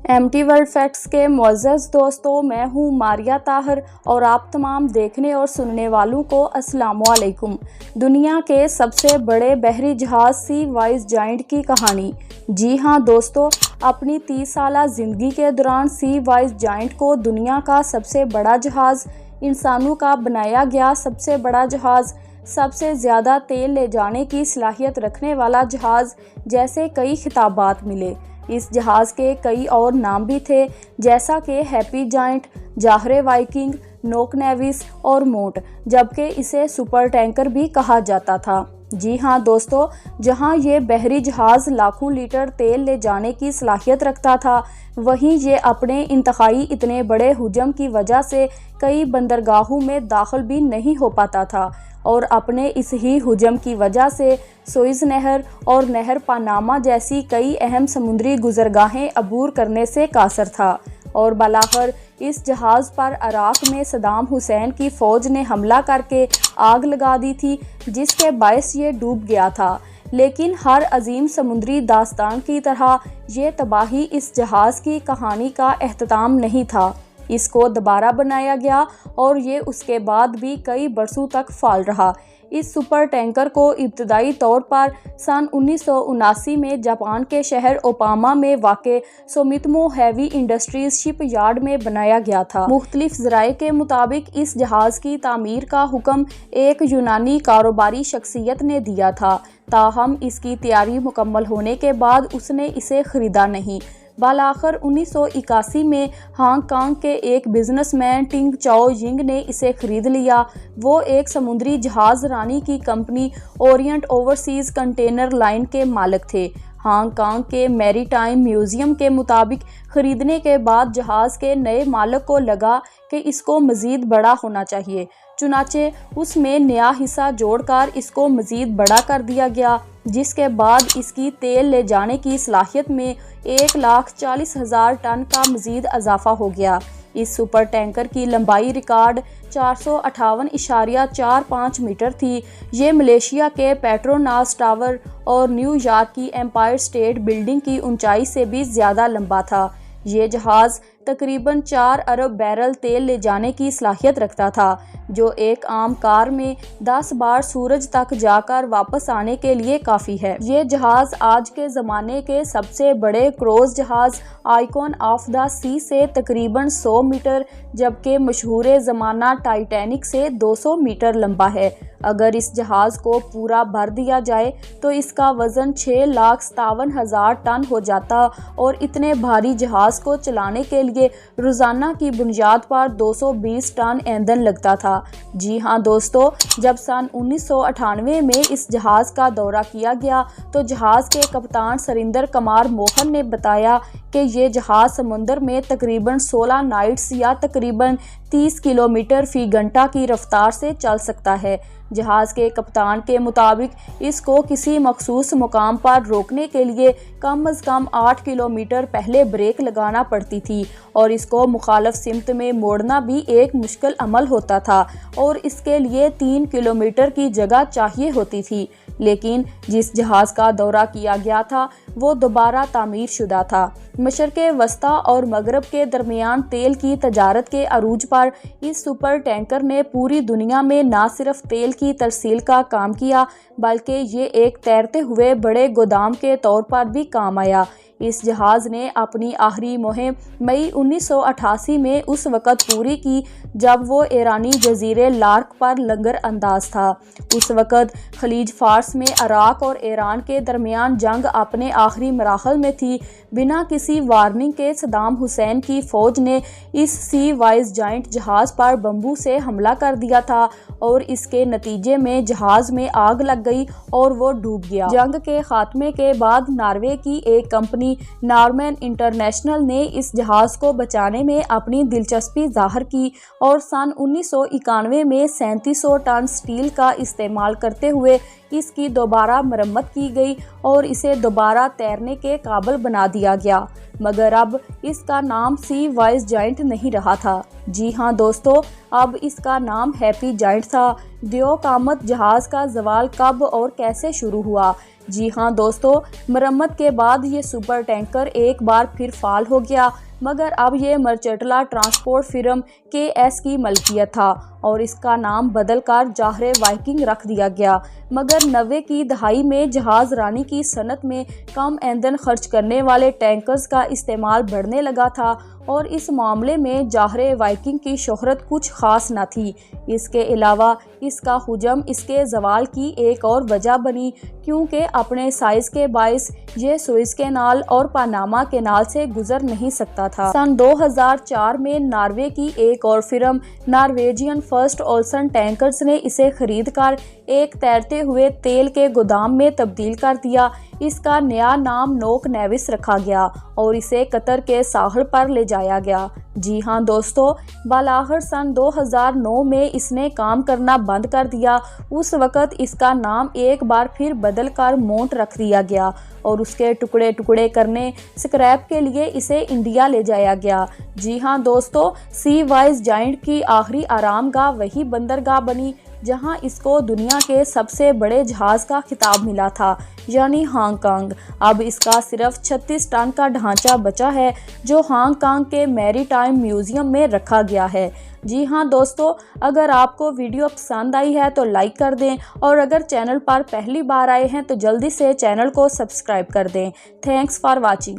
MT world facts के मुअज़्ज़ज़ दोस्तों, मैं हूँ मारिया ताहर और आप तमाम देखने और सुनने वालों को अस्सलामु अलैकुम। दुनिया के सबसे बड़े बहरी जहाज़ सी वाइस जायंट की कहानी। जी हाँ दोस्तों, अपनी 30 साला ज़िंदगी के दौरान सी वाइस जायंट को दुनिया का सबसे बड़ा जहाज़, इंसानों का बनाया गया सबसे बड़ा जहाज़, सबसे ज़्यादा तेल ले जाने की सलाहियत रखने वाला जहाज़ जैसे कई खिताबात मिले। इस जहाज़ के कई और नाम भी थे, जैसा कि हैप्पी जायंट, जाहरे वाइकिंग, नोक नेविस और मोट, जबकि इसे सुपर टैंकर भी कहा जाता था। जी हाँ दोस्तों, जहाँ ये बहरी जहाज़ लाखों लीटर तेल ले जाने की सलाहियत रखता था, वहीं ये अपने इंतहाई इतने बड़े हुजम की वजह से कई बंदरगाहों में दाखिल भी नहीं हो पाता था और अपने इस ही हुजम की वजह से सुएज़ नहर और नहर पनामा जैसी कई अहम समुद्री गुज़रगाहें अबूर करने से कासर था। और बलाखिर इस जहाज़ पर इराक में सद्दाम हुसैन की फ़ौज ने हमला करके आग लगा दी थी, जिसके बायस ये डूब गया था। लेकिन हर अजीम समुद्री दास्तान की तरह ये तबाही इस जहाज़ की कहानी का एख्तिताम नहीं था। इसको दोबारा बनाया गया और ये उसके बाद भी कई बरसों तक फाल रहा। इस सुपर टैंकर को इब्तदाई तौर पर सन 1979 में जापान के शहर ओपामा में वाक़े सोमितोमो हैवी इंडस्ट्रीज शिप यार्ड में बनाया गया था। मुख्तलिफ ज़राए के मुताबिक इस जहाज़ की तामीर का हुक्म एक यूनानी कारोबारी शख्सियत ने दिया था, ताहम इसकी तैयारी मुकम्मल होने के बाद उसने इसे ख़रीदा नहीं। बालाखिर 1981 में हांगकांग के एक बिजनेसमैन टिंग चाओ यिंग ने इसे खरीद लिया। वो एक समुद्री जहाज़ रानी की company Orient overseas container line के मालिक थे। हांगकांग के मैरीटाइम म्यूज़ियम के मुताबिक ख़रीदने के बाद जहाज़ के नए मालिक को लगा कि इसको मज़ीद बड़ा होना चाहिए, चुनाचे उसमें नया हिस्सा जोड़कर इसको मज़ीद बड़ा कर दिया गया, जिसके बाद इसकी तेल ले जाने की सलाहियत में 1,40,000 टन का मज़ीद इजाफा हो गया। इस सुपर टैंकर की लंबाई रिकॉर्ड 458.45 मीटर थी। ये मलेशिया के पेट्रोनास टावर और न्यूयॉर्क की एम्पायर स्टेट बिल्डिंग की ऊंचाई से भी ज़्यादा लंबा था। ये जहाज़ तकरीबन 4 अरब बैरल तेल ले जाने की सलाहियत रखता था, जो एक आम कार में 10 बार सूरज तक जाकर वापस आने के लिए काफ़ी है। ये जहाज़ आज के ज़माने के सबसे बड़े क्रूज़ जहाज़ आइकॉन ऑफ द सी से तकरीबन 100 मीटर, जबकि मशहूर ज़माना टाइटैनिक से 200 मीटर लंबा है। अगर इस जहाज़ को पूरा भर दिया जाए तो इसका वज़न 6,57,000 टन हो जाता और इतने भारी जहाज़ को चलाने के लिए रोज़ाना की बुनियाद पर 220 टन ईंधन लगता था। जी हाँ दोस्तों, जब सन 1998 में इस जहाज़ का दौरा किया गया तो जहाज़ के कप्तान सरिंदर कुमार मोहन ने बताया कि ये जहाज़ समुंदर में तकरीबन 16 नाइट्स या तकरीबन 30 किलोमीटर फ़ी घंटा की रफ्तार से चल सकता है। जहाज़ के कप्तान के मुताबिक इसको किसी मखसूस मुकाम पर रोकने के लिए कम अज़ कम 8 किलोमीटर पहले ब्रेक लगाना पड़ती थी और इसको मुखालफ सिमत में मोड़ना भी एक मुश्किल अमल होता था और इसके लिए 3 किलोमीटर की जगह चाहिए होती थी। लेकिन जिस जहाज़ का दौरा किया गया था वो दोबारा तामीर शुदा था। मशरक़े वस्ता और मगरब के दरमियान तेल की तजारत के अरूज पर इस सुपर टैंकर ने पूरी दुनिया में न सिर्फ तेल की तरसील का काम किया, बल्कि ये एक तैरते हुए बड़े गोदाम के तौर पर भी काम आया। इस जहाज़ ने अपनी आखिरी मुहिम मई 1988 में उस वक़्त पूरी की जब वो ईरानी जजीरे लार्क पर लंगर अंदाज था। उस वक़्त खलीज फार्स में इराक और ईरान के दरमियान जंग अपने आखिरी मराहल में थी। बिना किसी वार्निंग के सद्दाम हुसैन की फ़ौज ने इस सी वाइस जायंट जहाज़ पर बम्बू से हमला कर दिया था और इसके नतीजे में जहाज़ में आग लग गई और वो डूब गया। जंग के खात्मे के बाद नार्वे की एक कंपनी नॉर्मैन इंटरनेशनल ने इस जहाज़ को बचाने में अपनी दिलचस्पी जाहिर की और सन 1991 में 3700 टन स्टील का इस्तेमाल करते हुए इसकी दोबारा मरम्मत की गई और इसे दोबारा तैरने के काबिल बना दिया गया, मगर अब इसका नाम सी वाइस जायंट नहीं रहा था। जी हाँ दोस्तों, अब इसका नाम हैप्पी जायंट था। दियो कामत जहाज़ का जवाल कब और कैसे शुरू हुआ? जी हाँ दोस्तों, मरम्मत के बाद ये सुपर टैंकर एक बार फिर फाल हो गया, मगर अब ये मर्चेंटला ट्रांसपोर्ट फर्म KS की मलकियत था और इसका नाम बदलकर जाहरे वाइकिंग रख दिया गया। मगर 90 की दहाई में जहाज रानी की सनत में कम ईंधन खर्च करने वाले टैंकर्स का इस्तेमाल बढ़ने लगा था और इस मामले में जाहरे वाइकिंग की शोहरत कुछ खास न थी। इसके अलावा इसका हुजम इसके जवाल की एक और वजह बनी, क्योंकि अपने साइज के बाइस ये सुएज कैनाल और पनामा कैनाल से गुजर नहीं सकता था। सन 2004 में नॉर्वे की एक और film Norwegian first Olsen tankers ने इसे खरीदकर एक तैरते हुए तेल के गोदाम में तब्दील कर दिया। इसका नया नाम नोक नेविस रखा गया और इसे कतर के साहल पर ले जाया गया। जी हाँ दोस्तों, बालाखिर सन 2009 में इसने काम करना बंद कर दिया। उस वक़्त इसका नाम एक बार फिर बदल कर मोंट रख दिया गया और उसके टुकड़े टुकड़े करने स्क्रैप के लिए इसे इंडिया ले जाया गया। जी हाँ दोस्तों, सी वाइज जायंट की आखिरी आरामगाह वही बंदरगाह बनी जहां इसको दुनिया के सबसे बड़े जहाज का खिताब मिला था, यानी हांगकांग। अब इसका सिर्फ 36 टन का ढांचा बचा है जो हांगकांग के मैरीटाइम म्यूजियम में रखा गया है। जी हाँ दोस्तों, अगर आपको वीडियो पसंद आई है तो लाइक कर दें और अगर चैनल पर पहली बार आए हैं तो जल्दी से चैनल को सब्सक्राइब कर दें। Thanks for watching.